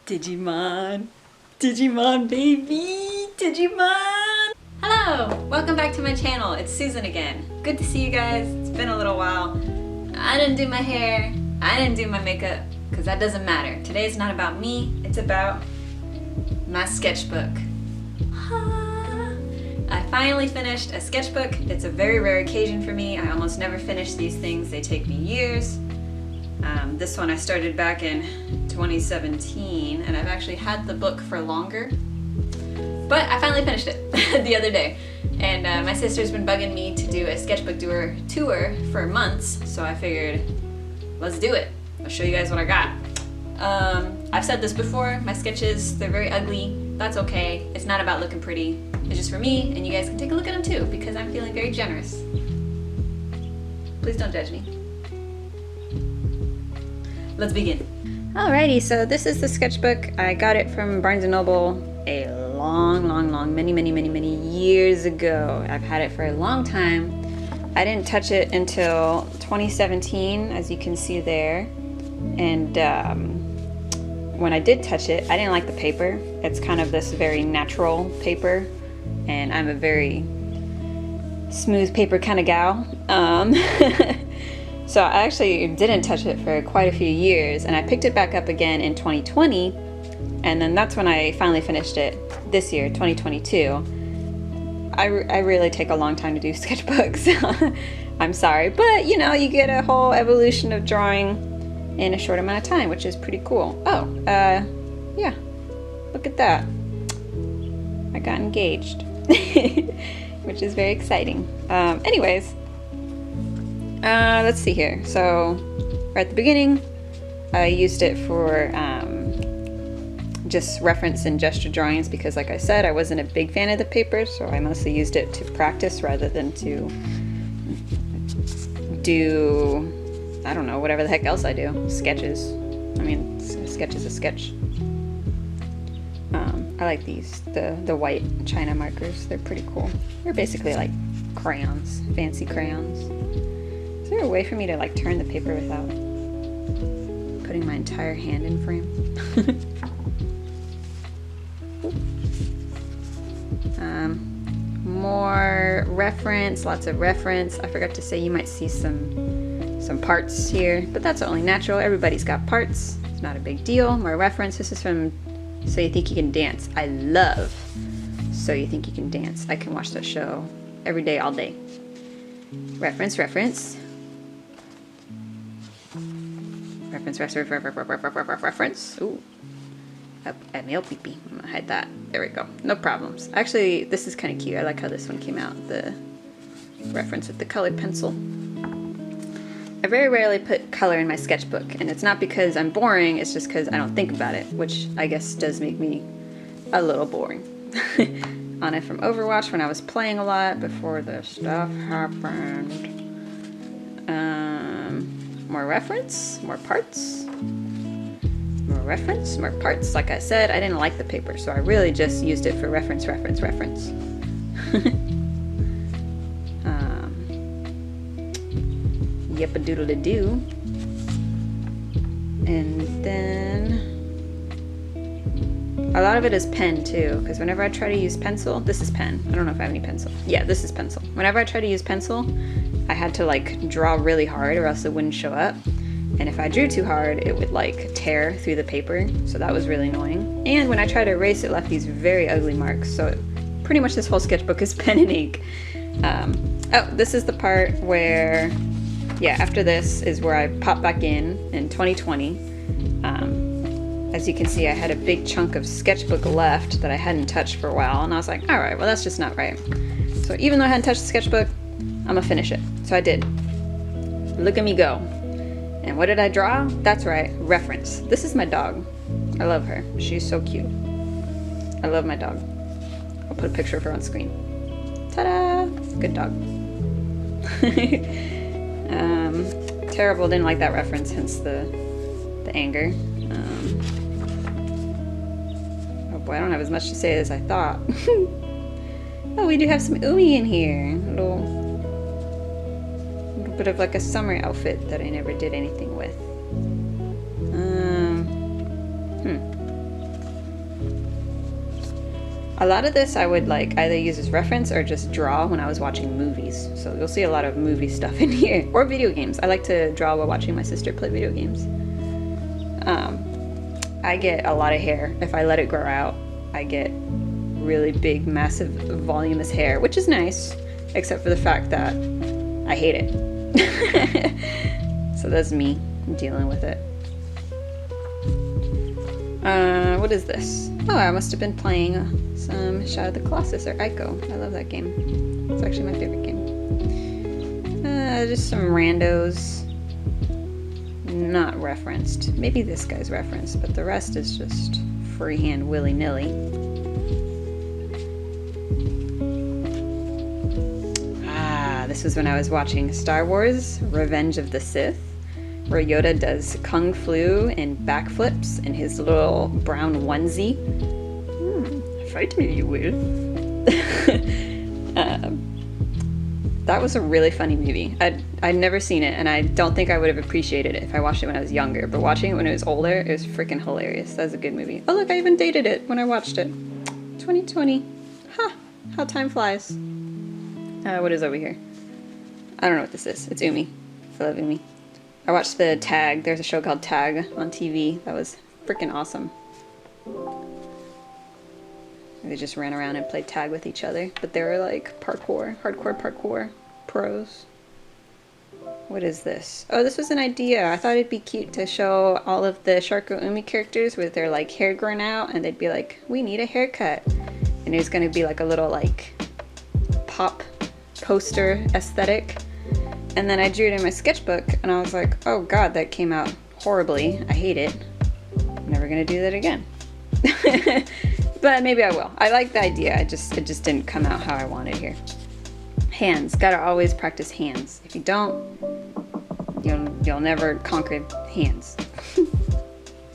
Digimon. Digimon, baby. Digimon. Hello, welcome back to my channel. It's Susan again. Good to see you guys. It's been a little while. I didn't do my hair. I didn't do my makeup because that doesn't matter. Today's not about me. It's about my sketchbook. I finally finished a sketchbook. It's a very rare occasion for me. I almost never finish these things. They take me years. This one I started back in 2017, and I've actually had the book for longer. But I finally finished it the other day. And my sister's been bugging me to do a sketchbook tour for months, so I figured, let's do it. I'll show you guys what I got. I've said this before, my sketches, they're very ugly. That's okay. It's not about looking pretty. It's just for me, and you guys can take a look at them too, because I'm feeling very generous. Please don't judge me. Let's begin. Alrighty, so this is the sketchbook. I got it from Barnes & Noble a many years ago. I've had it for a long time. I didn't touch it until 2017, as you can see there. And when I did touch it, I didn't like the paper. It's kind of this very natural paper, and I'm a very smooth paper kind of gal. So I actually didn't touch it for quite a few years, and I picked it back up again in 2020, and then that's when I finally finished it this year, 2022. I really take a long time to do sketchbooks. I'm sorry, but you know, you get a whole evolution of drawing in a short amount of time, which is pretty cool. Oh, yeah, look at that. I got engaged, which is very exciting. Anyways, let's see here. So, right at the beginning, I used it for just reference and gesture drawings because, like I said, I wasn't a big fan of the paper, so I mostly used it to practice rather than to do, I don't know, whatever the heck else I do. Sketches. I mean, a sketch is a sketch. I like these, the white China markers. They're pretty cool. They're basically like crayons, fancy crayons. Is there a way for me to like turn the paper without putting my entire hand in frame? More reference, lots of reference. I forgot to say you might see some parts here, but that's only natural. Everybody's got parts. It's not a big deal. More reference. This is from So You Think You Can Dance. I love So You Think You Can Dance. I can watch that show every day, all day. Reference. Reference. Ooh. Up at me, pee-pee. I'm gonna hide that. There we go. No problems. Actually, this is kind of cute. I like how this one came out. The reference with the colored pencil. I very rarely put color in my sketchbook, and it's not because I'm boring, it's just because I don't think about it, which I guess does make me a little boring. On it from Overwatch when I was playing a lot before the stuff happened. More reference, more parts. More reference, more parts. Like I said, I didn't like the paper, so I really just used it for reference. Yep-a-doodle-a-doo. And then a lot of it is pen too, because whenever I try to use pencil, this is pen. I don't know if I have any pencil. Yeah, this is pencil. Whenever I try to use pencil, I had to like draw really hard or else it wouldn't show up. And if I drew too hard, it would like tear through the paper. So that was really annoying. And when I tried to erase, it left these very ugly marks. So pretty much this whole sketchbook is pen and ink. Oh, this is the part where, yeah, after this is where I popped back in 2020. As you can see, I had a big chunk of sketchbook left that I hadn't touched for a while. And I was like, all right, well, that's just not right. So even though I hadn't touched the sketchbook, I'm gonna finish it. So I did. Look at me go. And what did I draw? That's right, reference. This is my dog. I love her. She's so cute. I love my dog. I'll put a picture of her on screen. Ta-da! Good dog. Terrible, didn't like that reference, hence the anger. Oh boy, I don't have as much to say as I thought. Oh, we do have some Umi in here. A little bit of like a summer outfit that I never did anything with. A lot of this I would like either use as reference or just draw when I was watching movies. So you'll see a lot of movie stuff in here. Or video games. I like to draw while watching my sister play video games. I get a lot of hair. If I let it grow out, I get really big, massive, voluminous hair, which is nice, except for the fact that I hate it. So that's me dealing with it. What is this? Oh, I must have been playing some Shadow of the Colossus or Ico. I love that game. It's actually my favorite game. Just some randos. Not referenced. Maybe this guy's referenced, but the rest is just freehand willy-nilly. This was when I was watching Star Wars Revenge of the Sith, where Yoda does kung flu and backflips in his little brown onesie. Fight me, you will. That was a really funny movie. I'd never seen it, and I don't think I would have appreciated it if I watched it when I was younger, but watching it when I was older, it was freaking hilarious. That was a good movie. Oh look, I even dated it when I watched it. 2020. Huh, how time flies. What is over here? I don't know what this is. It's Umi. I love Umi. I watched the Tag. There's a show called Tag on TV. That was freaking awesome. They just ran around and played tag with each other, but they were like hardcore parkour pros. What is this? Oh, this was an idea. I thought it'd be cute to show all of the Sharko Umi characters with their like hair grown out, and they'd be like, we need a haircut. And it was gonna be like a little like pop poster aesthetic. And then I drew it in my sketchbook, and I was like, oh god, that came out horribly. I hate it. I'm never gonna do that again. But maybe I will. I like the idea. It just didn't come out how I wanted here. Hands. Gotta always practice hands. If you don't, you'll never conquer hands.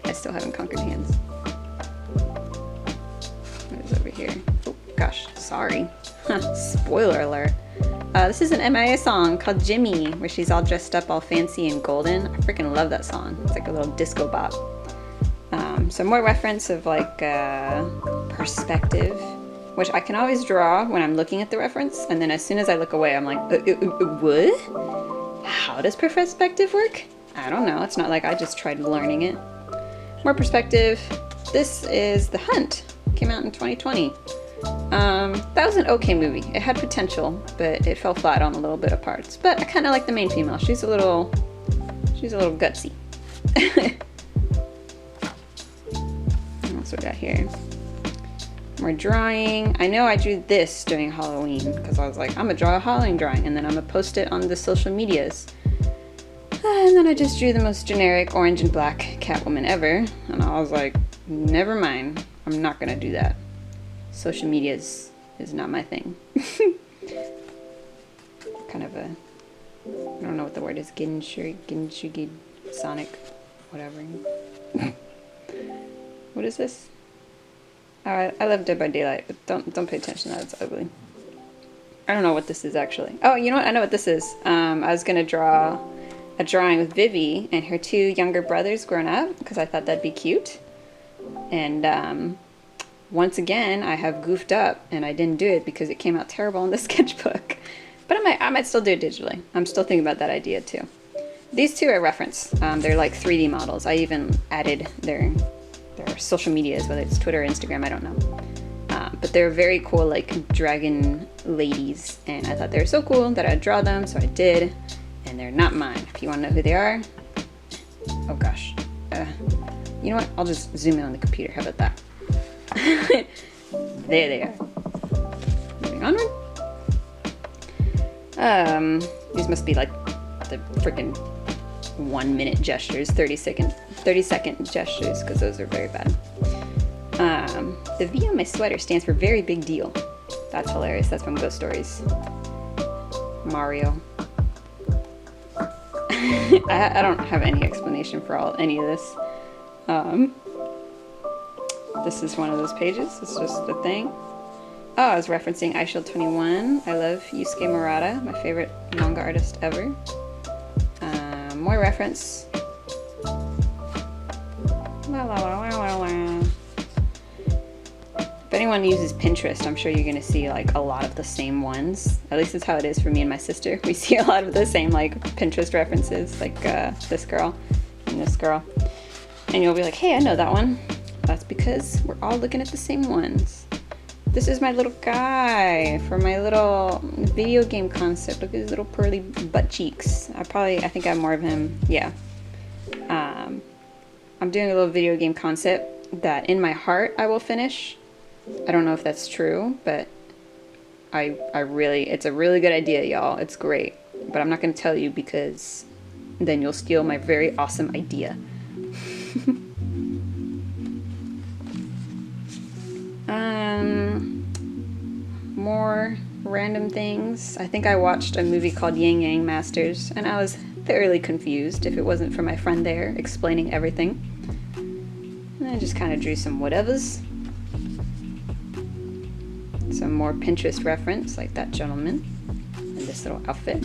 I still haven't conquered hands. What is over here? Oh gosh, sorry. Spoiler alert. This is an MIA song called Jimmy, where she's all dressed up all fancy and golden. I freaking love that song. It's like a little disco bop. Some more reference of like perspective, which I can always draw when I'm looking at the reference, and then as soon as I look away, I'm like, what? How does perspective work? I don't know. It's not like I just tried learning it. More perspective. This is The Hunt. Came out in 2020. That was an okay movie. It had potential, but it fell flat on a little bit of parts. But I kind of like the main female. She's a little gutsy. What's we got here? More drawing. I know I drew this during Halloween because I was like, I'm gonna draw a Halloween drawing and then I'm gonna post it on the social medias. And then I just drew the most generic orange and black Catwoman ever, and I was like, never mind, I'm not gonna do that. Social medias is not my thing. Kind of a, I don't know what the word is, Ginshugi, Sonic, whatever. What is this? I love Dead by Daylight, but don't pay attention to that, it's ugly. I don't know what this is actually. Oh, you know what? I know what this is. I was gonna draw a drawing with Vivi and her two younger brothers grown up because I thought that'd be cute. And once again, I have goofed up and I didn't do it because it came out terrible in the sketchbook. But I might still do it digitally. I'm still thinking about that idea too. These two are reference. They're like 3D models. I even added their social medias, whether it's Twitter or Instagram, I don't know. But they're very cool, like dragon ladies, and I thought they were so cool that I'd draw them, so I did. And they're not mine. If you want to know who they are, oh gosh, you know what? I'll just zoom in on the computer. How about that? There they are. Moving onward. These must be like the freaking 1 minute gestures, 30 second gestures, because those are very bad. The V on my sweater stands for very big deal. That's hilarious. That's from Ghost Stories. Mario. I don't have any explanation for any of this. This is one of those pages. It's just the thing. Oh, I was referencing iShield 21. I love Yusuke Murata, my favorite manga artist ever. More reference. If anyone uses Pinterest, I'm sure you're gonna see like a lot of the same ones. At least that's how it is for me and my sister. We see a lot of the same like Pinterest references, like this girl and this girl. And you'll be like, hey, I know that one. That's because we're all looking at the same ones. This is my little guy for my little video game concept. Look at his little pearly butt cheeks. I think I have more of him. Yeah. I'm doing a little video game concept that in my heart I will finish. I don't know if that's true, but it's a really good idea, y'all. It's great. But I'm not going to tell you because then you'll steal my very awesome idea. More random things. I think I watched a movie called Yin Yang Masters, and I was thoroughly confused if it wasn't for my friend there explaining everything. And I just kind of drew some whatevers. Some more Pinterest reference, like that gentleman in this little outfit.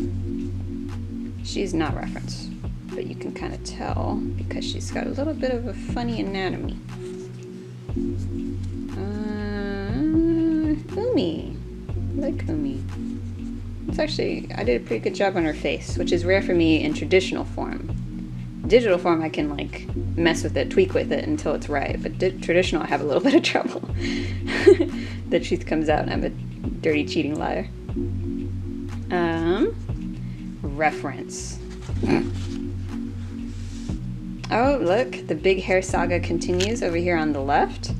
She's not referenced, but you can kind of tell because she's got a little bit of a funny anatomy. Umi. I like Umi. It's actually, I did a pretty good job on her face, which is rare for me in traditional form. Digital form, I can like mess with it, tweak with it until it's right, but traditional, I have a little bit of trouble. The truth comes out and I'm a dirty, cheating liar. Reference. Oh, look, the big hair saga continues over here on the left,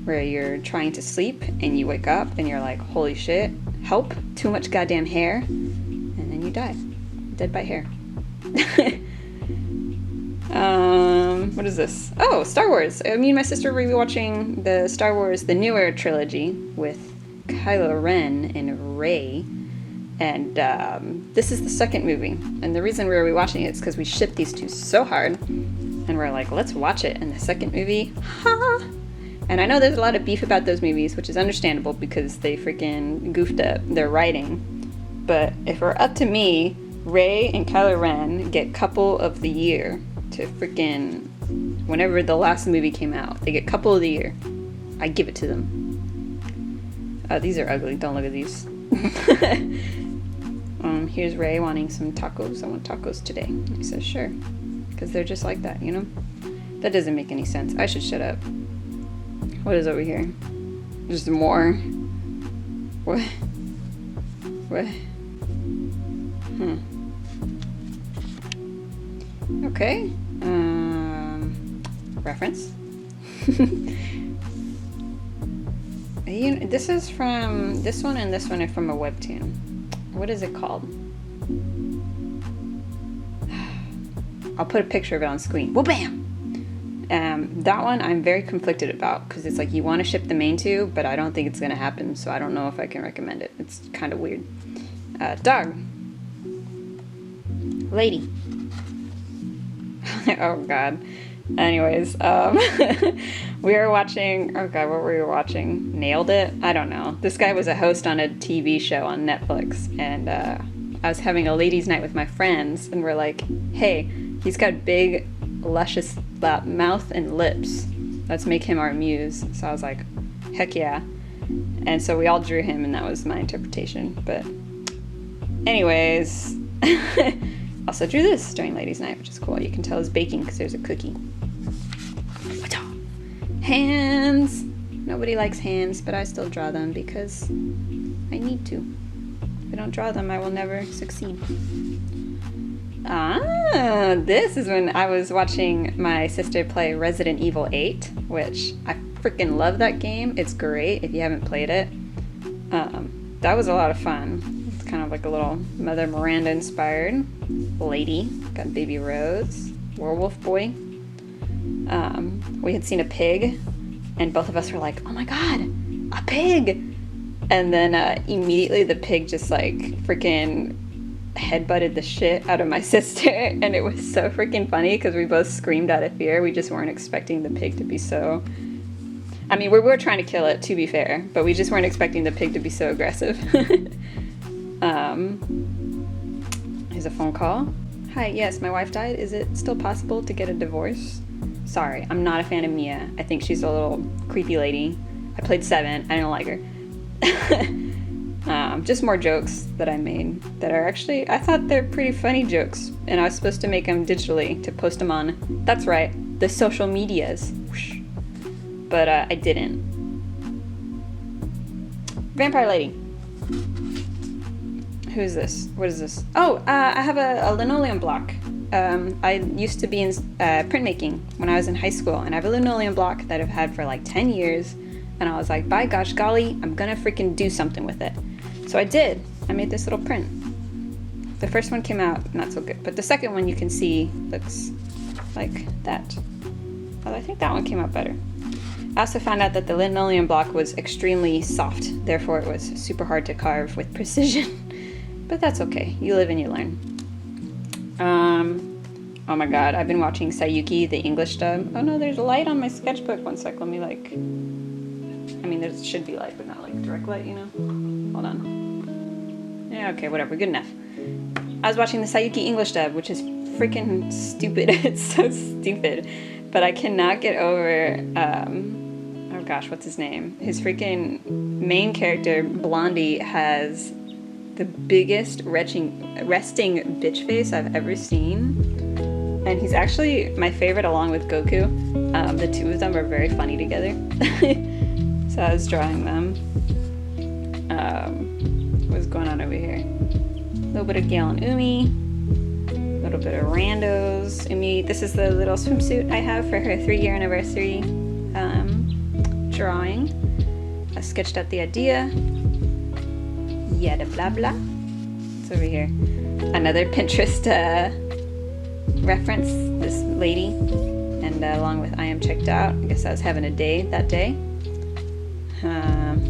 where you're trying to sleep and you wake up and you're like, holy shit, help, too much goddamn hair, and then you die. Dead by hair. What is this? Oh, Star Wars. Me and my sister were rewatching the Star Wars, the newer trilogy with Kylo Ren and Rey. And this is the second movie. And the reason we were rewatching it is because we shipped these two so hard. And we're like, let's watch it. And the second movie, And I know there's a lot of beef about those movies, which is understandable because they freaking goofed up their writing. But if it were up to me, Rey and Kylo Ren get couple of the year to freaking whenever the last movie came out. They get couple of the year. I give it to them. These are ugly. Don't look at these. Here's Rey wanting some tacos. I want tacos today. He says, sure. Because they're just like that, you know? That doesn't make any sense. I should shut up. What is over here? Just more. What? What? Okay. Reference. This is from this one and this one are from a webtoon. What is it called? I'll put a picture of it on screen. Well, bam! That one I'm very conflicted about because it's like you want to ship the main two, but I don't think it's going to happen, so I don't know if I can recommend it. It's kind of weird. Dog. Lady. Oh, God. Anyways, we were watching, oh God, what were we watching? Nailed It? I don't know. This guy was a host on a TV show on Netflix, and I was having a ladies' night with my friends, and we're like, hey, he's got big, luscious mouth and lips. Let's make him our muse. So I was like, heck yeah. And so we all drew him, and that was my interpretation. But anyways, also drew this during ladies' night, which is cool. You can tell it's baking because there's a cookie. Hands. Nobody likes hands, but I still draw them because I need to. If I don't draw them, I will never succeed. This is when I was watching my sister play Resident Evil 8, which I freaking love that game. It's great if you haven't played it. That was a lot of fun. It's kind of like a little Mother Miranda inspired lady. Got Baby Rose, Werewolf Boy. We had seen a pig, and both of us were like, oh my God, a pig! And then immediately the pig just like freaking headbutted the shit out of my sister, and it was so freaking funny because we both screamed out of fear. We just weren't expecting the pig to be so... I mean, we were trying to kill it, to be fair, but we just weren't expecting the pig to be so aggressive. Here's a phone call. Hi, yes, my wife died. Is it still possible to get a divorce? Sorry, I'm not a fan of Mia. I think she's a little creepy lady. I played 7. I didn't like her. Just more jokes that I made that are actually, I thought they're pretty funny jokes, and I was supposed to make them digitally to post them on, that's right, the social medias. But I didn't. Vampire lady. Who is this? What is this? Oh, I have a linoleum block. I used to be in printmaking when I was in high school, and I have a linoleum block that I've had for like 10 years, and I was like, by gosh golly, I'm gonna freaking do something with it. So I did. I made this little print. The first one came out not so good, but the second one you can see looks like that. Well, I think that one came out better. I also found out that the linoleum block was extremely soft, therefore it was super hard to carve with precision. But that's okay. You live and you learn. Oh my god, I've been watching Sayuki, the English dub. Oh no, there's a light on my sketchbook. One sec, let me like... I mean, there should be light, but not like direct light, you know? Hold on. Yeah, okay, whatever, good enough. I was watching the Sayuki English dub, which is freaking stupid. It's so stupid. But I cannot get over, oh gosh, what's his name? His freaking main character, Blondie, has the biggest resting bitch face I've ever seen. And he's actually my favorite along with Goku. The two of them are very funny together. So I was drawing them. What's going on over here? A little bit of Gale and Umi. A little bit of randos. Umi, this is the little swimsuit I have for her 3-year anniversary drawing. I sketched out the idea. Yada blah blah. It's over here. Another Pinterest reference, this lady. And along with I am checked out. I guess I was having a day that day.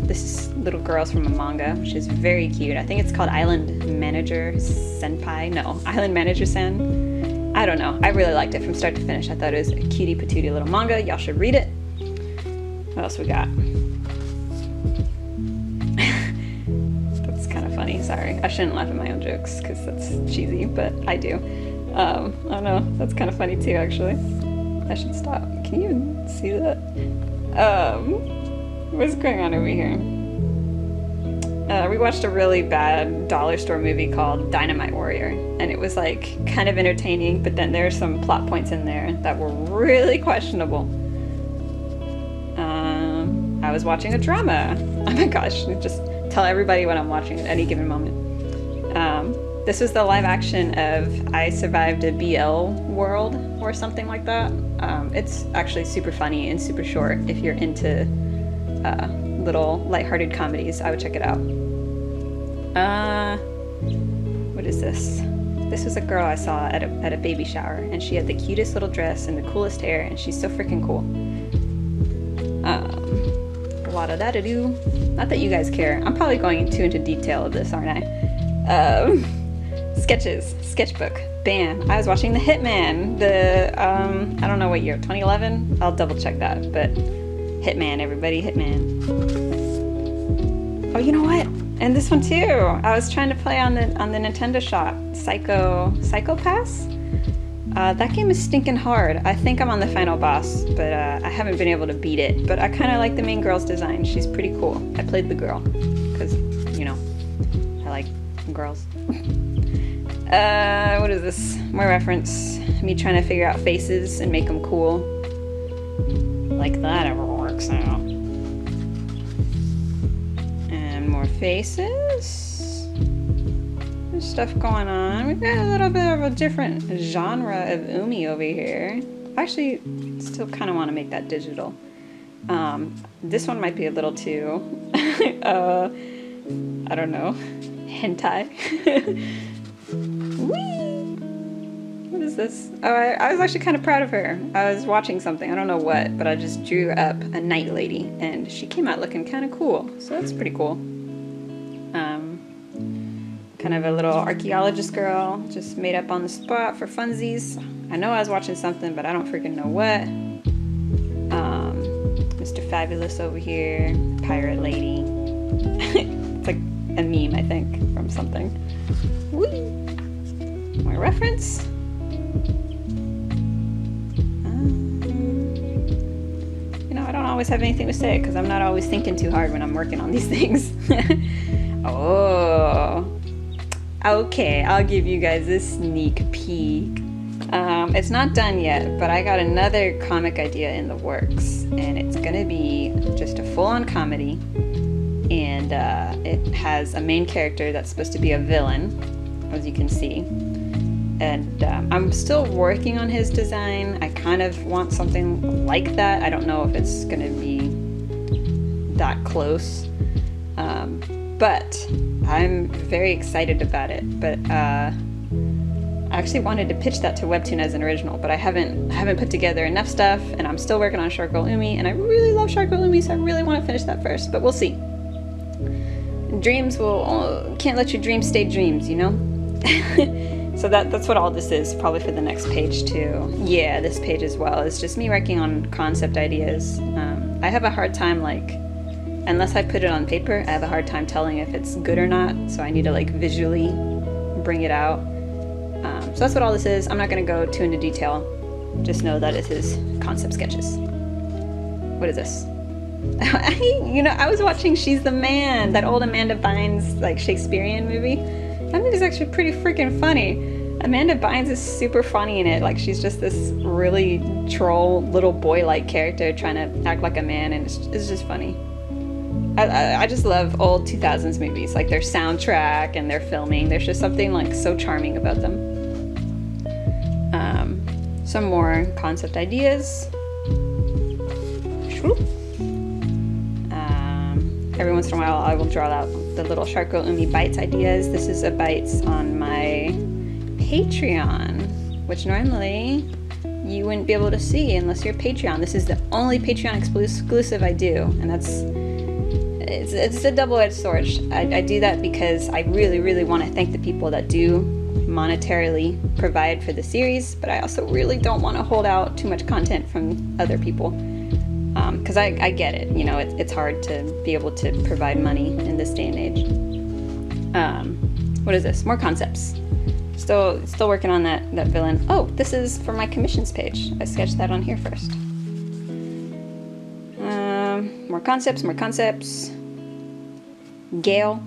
This is little girls from a manga, which is very cute. I think it's called Island Manager Senpai. No, Island Manager Sen. I don't know. I really liked it from start to finish. I thought it was a cutie patootie little manga. Y'all should read it. What else we got? That's kind of funny. Sorry. I shouldn't laugh at my own jokes because that's cheesy, but I do. I don't know. That's kind of funny too, actually. I should stop. Can you even see that? What's going on over here? We watched a really bad dollar store movie called Dynamite Warrior, and it was like kind of entertaining, but then there are some plot points in there that were really questionable. I was watching a drama. Oh my gosh, just tell everybody what I'm watching at any given moment. This was the live action of I Survived a BL World or something like that. It's actually super funny and super short. If you're into little lighthearted comedies, I would check it out. What is this? This was a girl I saw at a baby shower, and she had the cutest little dress and the coolest hair, and she's so freaking cool. La-da-da-da-doo. Not that you guys care. I'm probably going too into detail of this, aren't I? Sketches. Sketchbook. Bam. I was watching The Hitman. I don't know what year, 2011? I'll double check that, but Hitman, everybody, Hitman. Oh, you know what? And this one too. I was trying to play on the Nintendo Shop. Psycho Pass? That game is stinking hard. I think I'm on the final boss, but I haven't been able to beat it. But I kind of like the main girl's design. She's pretty cool. I played the girl, because, you know, I like girls. What is this? More reference. Me trying to figure out faces and make them cool. Like that ever works out. And more faces. There's stuff going on. We've got a little bit of a different genre of Umi over here. I actually still kind of want to make that digital. This one might be a little too, I don't know, hentai. Whee! What is this? Oh, I was actually kind of proud of her. I was watching something, I don't know what, but I just drew up a night lady, and she came out looking kind of cool, so that's pretty cool. Kind of a little archaeologist girl, just made up on the spot for funsies. I know I was watching something, but I don't freaking know what. Mr. Fabulous over here, pirate lady. It's like a meme, I think, from something. Whee! My reference. You know, I don't always have anything to say because I'm not always thinking too hard when I'm working on these things. Oh, okay, I'll give you guys a sneak peek. It's not done yet, but I got another comic idea in the works, and it's gonna be just a full-on comedy, and it has a main character that's supposed to be a villain, as you can see. And I'm still working on his design. I kind of want something like that. I don't know if it's gonna be that close, but I'm very excited about it. But I actually wanted to pitch that to Webtoon as an original, but I haven't put together enough stuff, and I'm still working on Shark Girl Umi, and I really love Shark Girl Umi, so I really want to finish that first, but we'll see. Dreams can't let your dreams stay dreams, you know? So that's what all this is, probably for the next page too. Yeah, this page as well. It's just me working on concept ideas. I have a hard time, like, unless I put it on paper, I have a hard time telling if it's good or not, so I need to, like, visually bring it out. So that's what all this is. I'm not going to go too into detail. Just know that it is concept sketches. What is this? I was watching She's the Man, that old Amanda Bynes, like, Shakespearean movie. That movie's actually pretty freaking funny. Amanda Bynes is super funny in it. Like, she's just this really troll little boy-like character trying to act like a man, and it's just funny. I just love old 2000s movies, like their soundtrack and their filming. There's just something, like, so charming about them. Some more concept ideas. Every once in a while I will draw out the little Shark Girl Umi Bites ideas. This is a Bites on my Patreon, which normally you wouldn't be able to see unless you're Patreon. This is the only Patreon exclusive I do, and it's a double-edged sword. I do that because I really, really want to thank the people that do monetarily provide for the series, but I also really don't want to hold out too much content from other people, because I get it, you know, it's hard to be able to provide money in this day and age. What is this? More concepts. Still working on that villain. Oh, this is for my commissions page. I sketched that on here first. More concepts. Gale.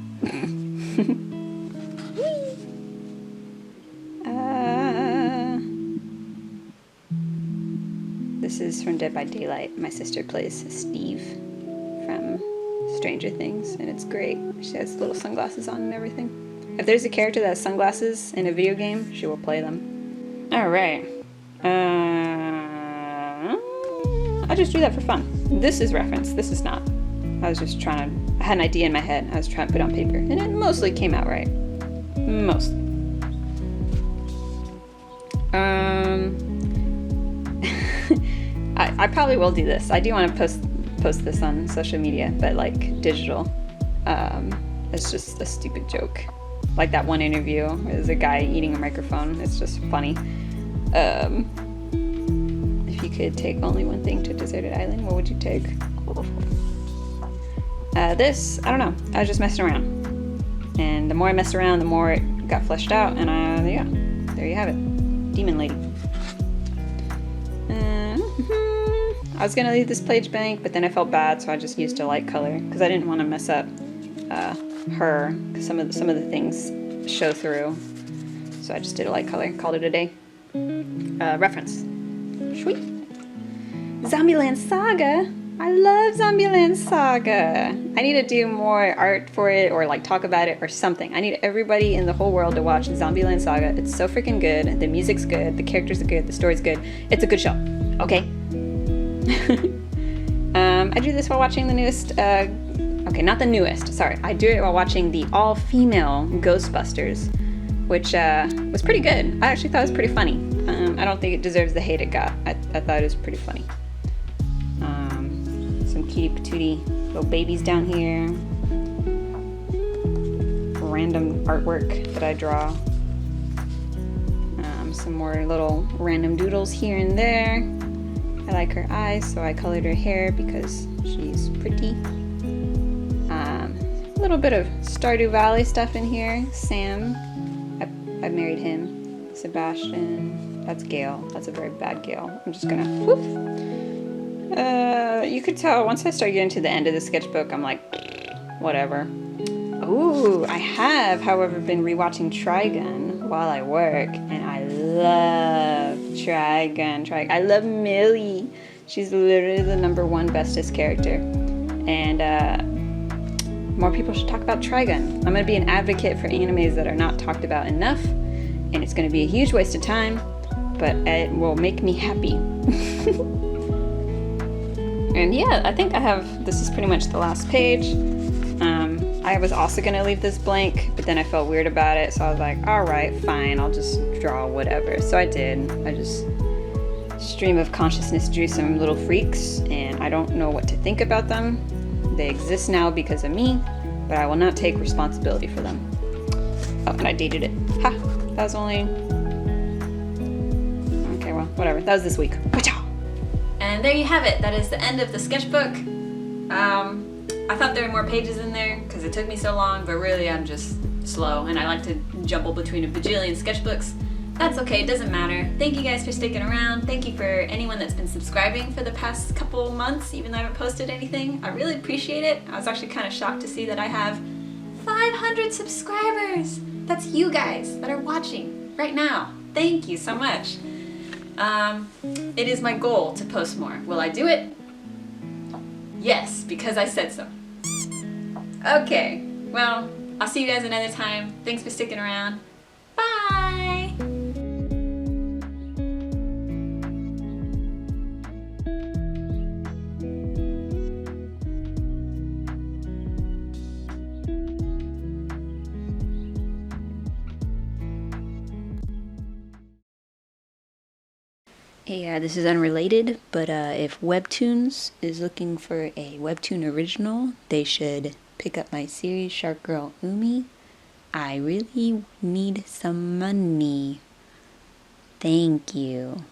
This is from Dead by Daylight. My sister plays Steve from Stranger Things, and it's great. She has little sunglasses on and everything. If there's a character that has sunglasses in a video game, she will play them. Alright. I just do that for fun. This is reference. This is not. I was just I had an idea in my head. I was trying to put it on paper, and it mostly came out right. Mostly. I probably will do this. I do want to post this on social media, but, like, digital. It's just a stupid joke. Like that one interview where there's a guy eating a microphone. It's just funny. If you could take only one thing to a deserted island, what would you take? This, I don't know. I was just messing around. And the more I messed around, the more it got fleshed out. And yeah, there you have it. Demon Lady. I was gonna leave this page blank, but then I felt bad, so I just used a light color because I didn't want to mess up her, because some of the things show through. So I just did a light color, called it a day. Reference. Sweet. Zombieland Saga. I love Zombieland Saga. I need to do more art for it, or, like, talk about it or something. I need everybody in the whole world to watch Zombieland Saga. It's so freaking good. The music's good. The characters are good. The story's good. It's a good show. Okay? I do this while watching the newest, okay, not the newest, sorry. I do it while watching the all-female Ghostbusters, which was pretty good. I actually thought it was pretty funny. I don't think it deserves the hate it got. I thought it was pretty funny. Some cutie patootie little babies down here. Random artwork that I draw. Some more little random doodles here and there. I like her eyes, so I colored her hair because she's pretty. A little bit of Stardew Valley stuff in here. Sam, I married him. Sebastian, that's Gale. That's a very bad Gale. I'm just gonna, whoop. You could tell once I start getting to the end of the sketchbook, I'm like, whatever. Ooh, I have, however, been rewatching Trigun while I work, and I love Trigun. I love Millie. She's literally the #1 bestest character. And more people should talk about Trigun. I'm going to be an advocate for animes that are not talked about enough, and it's going to be a huge waste of time, but it will make me happy. And yeah, I think this is pretty much the last page. I was also going to leave this blank, but then I felt weird about it, so I was like, alright, fine, I'll just draw whatever. So I did. I just stream of consciousness drew some little freaks, and I don't know what to think about them. They exist now because of me, but I will not take responsibility for them. Oh, and I dated it. Ha! That was only... Okay, well, whatever. That was this week. And there you have it. That is the end of the sketchbook. I thought there were more pages in there because it took me so long, but really I'm just slow and I like to jumble between a bajillion sketchbooks. That's okay, it doesn't matter. Thank you guys for sticking around. Thank you for anyone that's been subscribing for the past couple months, even though I haven't posted anything. I really appreciate it. I was actually kind of shocked to see that I have 500 subscribers. That's you guys that are watching right now. Thank you so much. It is my goal to post more. Will I do it? Yes, because I said so. Okay, well, I'll see you guys another time. Thanks for sticking around. Bye! Yeah, this is unrelated, but if Webtoons is looking for a Webtoon original, they should pick up my series, Shark Girl Umi. I really need some money. Thank you.